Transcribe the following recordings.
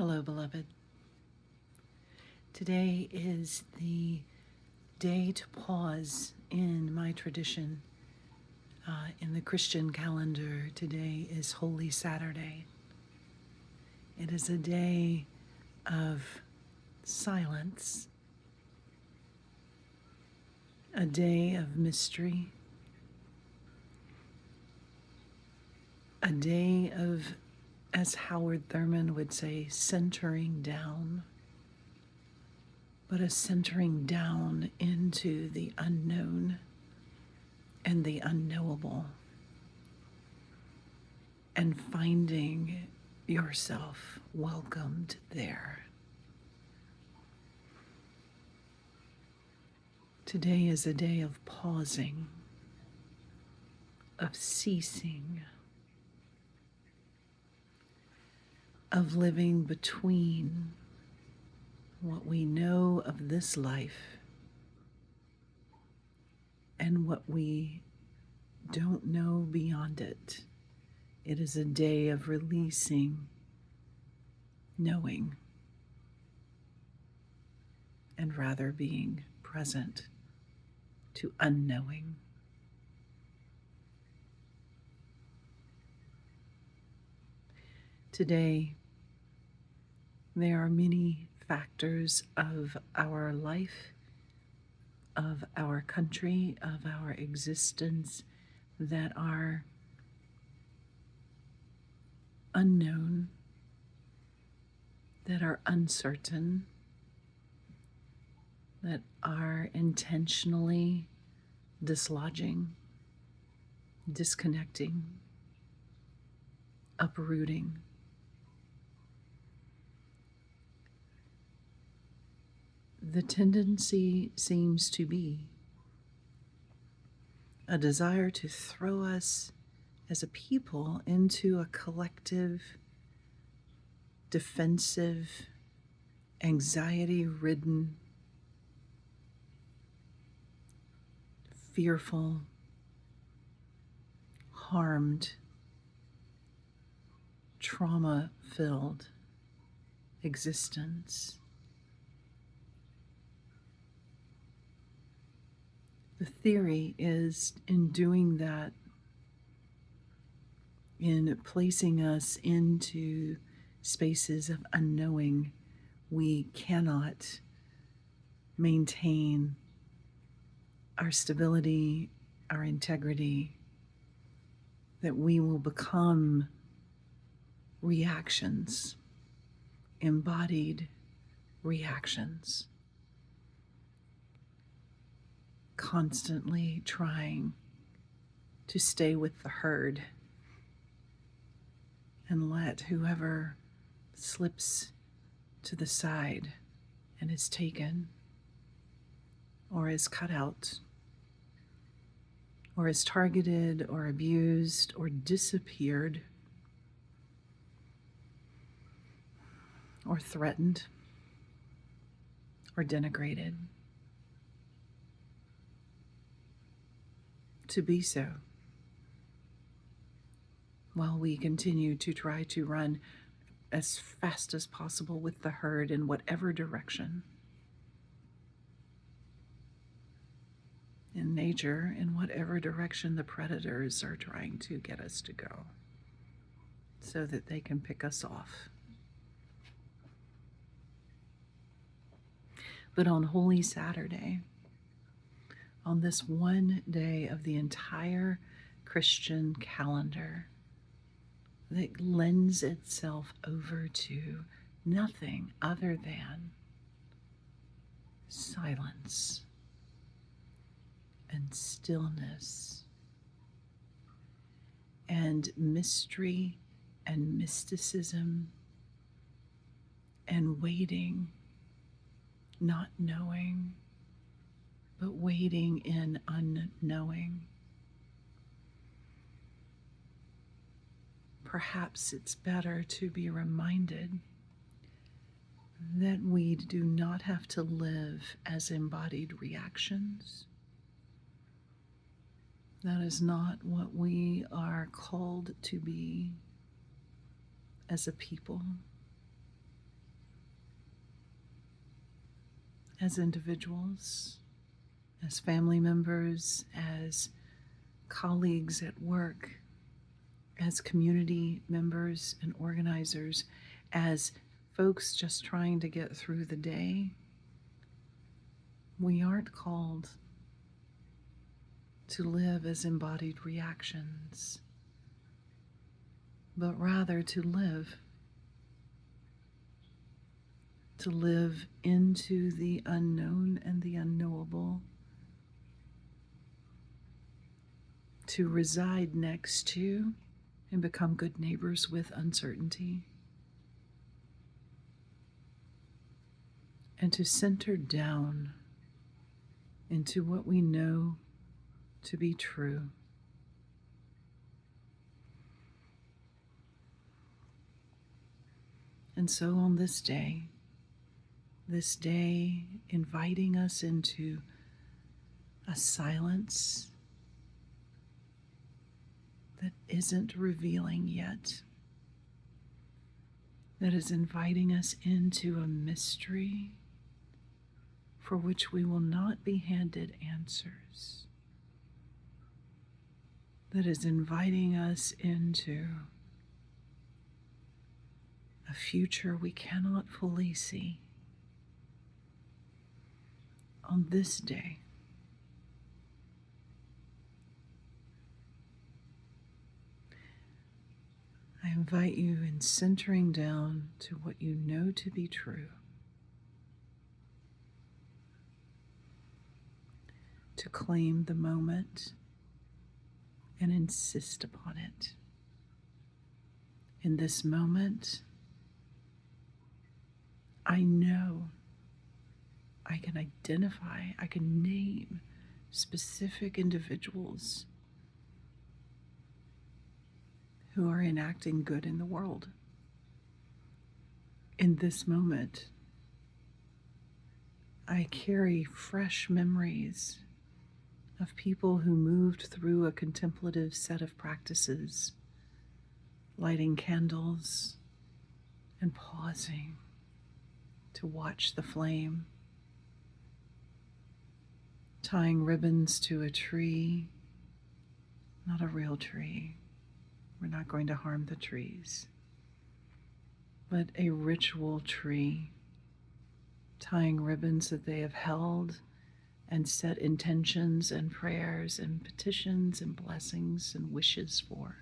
Hello, beloved. Today is the day to pause in my tradition. In the Christian calendar, today is Holy Saturday. It is a day of silence, a day of mystery, a day of, as Howard Thurman would say, centering down, but a centering down into the unknown and the unknowable, and finding yourself welcomed there. Today is a day of pausing, of ceasing, of living between what we know of this life and what we don't know beyond it. It is a day of releasing, knowing, and rather being present to unknowing. Today, there are many factors of our life, of our country, of our existence that are unknown, that are uncertain, that are intentionally dislodging, disconnecting, uprooting. The tendency seems to be a desire to throw us as a people into a collective, defensive, anxiety-ridden, fearful, harmed, trauma-filled existence. The theory is, in doing that, in placing us into spaces of unknowing, we cannot maintain our stability, our integrity, that we will become reactions, embodied reactions, constantly trying to stay with the herd and let whoever slips to the side and is taken, or is cut out, or is targeted, or abused, or disappeared, or threatened, or denigrated, to be so, while we continue to try to run as fast as possible with the herd in whatever direction. In nature, in whatever direction the predators are trying to get us to go, so that they can pick us off. But on Holy Saturday, on this one day of the entire Christian calendar that lends itself over to nothing other than silence and stillness and mystery and mysticism and waiting, not knowing, but waiting in unknowing. Perhaps it's better to be reminded that we do not have to live as embodied reactions. That is not what we are called to be as a people. as individuals, as family members, as colleagues at work, as community members and organizers, as folks just trying to get through the day. We aren't called to live as embodied reactions, but rather to live into the unknown and the unknowable, to reside next to and become good neighbors with uncertainty, and to center down into what we know to be true. And so on this day inviting us into a silence that isn't revealing yet, that is inviting us into a mystery for which we will not be handed answers, that is inviting us into a future we cannot fully see. On this day, I invite you in centering down to what you know to be true, to claim the moment and insist upon it. In this moment, I know, I can identify, I can name specific individuals who are enacting good in the world. In this moment, I carry fresh memories of people who moved through a contemplative set of practices, lighting candles and pausing to watch the flame, tying ribbons to a tree, not a real tree. We're not going to harm the trees, but a ritual tree, tying ribbons that they have held and set intentions and prayers and petitions and blessings and wishes for,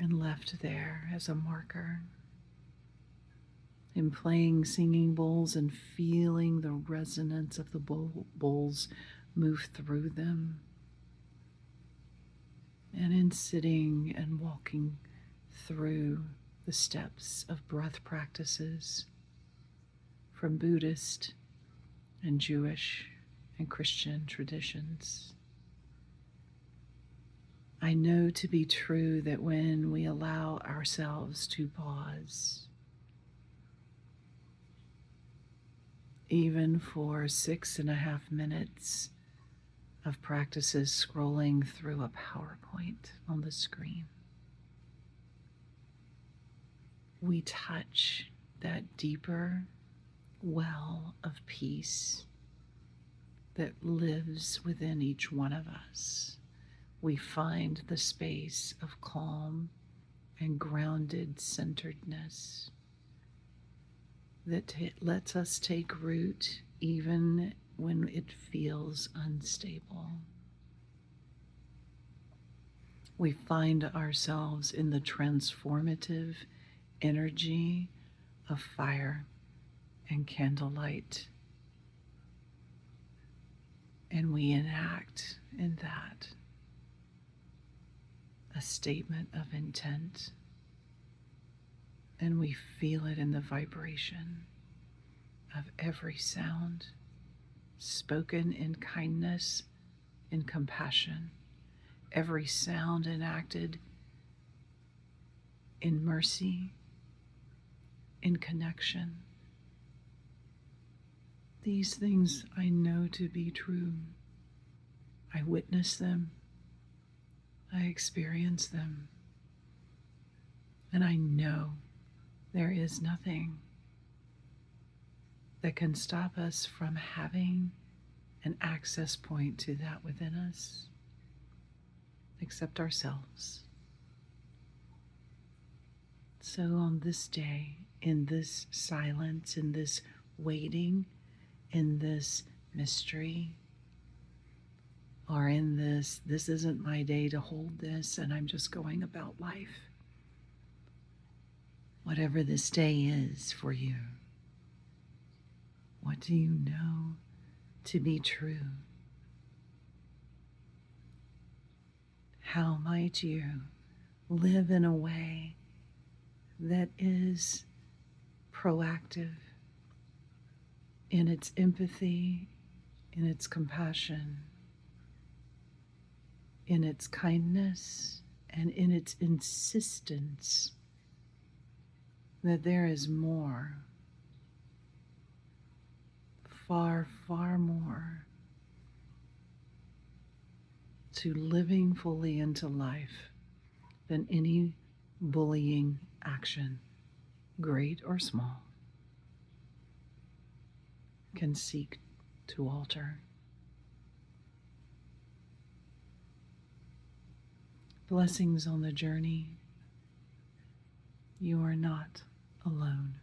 and left there as a marker. In playing singing bowls and feeling the resonance of the bowls move through them, and in sitting and walking through the steps of breath practices from Buddhist and Jewish and Christian traditions. I know to be true that when we allow ourselves to pause, even for 6.5 minutes of practices scrolling through a PowerPoint on the screen, we touch that deeper well of peace that lives within each one of us. We find the space of calm and grounded centeredness that lets us take root even when it feels unstable. We find ourselves in the transformative energy of fire and candlelight, and we enact in that a statement of intent, and we feel it in the vibration of every sound spoken in kindness, in compassion, every sound enacted in mercy, in connection. These things I know to be true. I witness them, I experience them, and I know there is nothing that can stop us from having an access point to that within us, except ourselves. So on this day, in this silence, in this waiting, in this mystery, or in this isn't my day to hold this and I'm just going about life. Whatever this day is for you, what do you know to be true? How might you live in a way that is proactive in its empathy, in its compassion, in its kindness, and in its insistence that there is more, far, far more to living fully into life than any bullying action, great or small, can seek to alter. Blessings on the journey. You are not alone.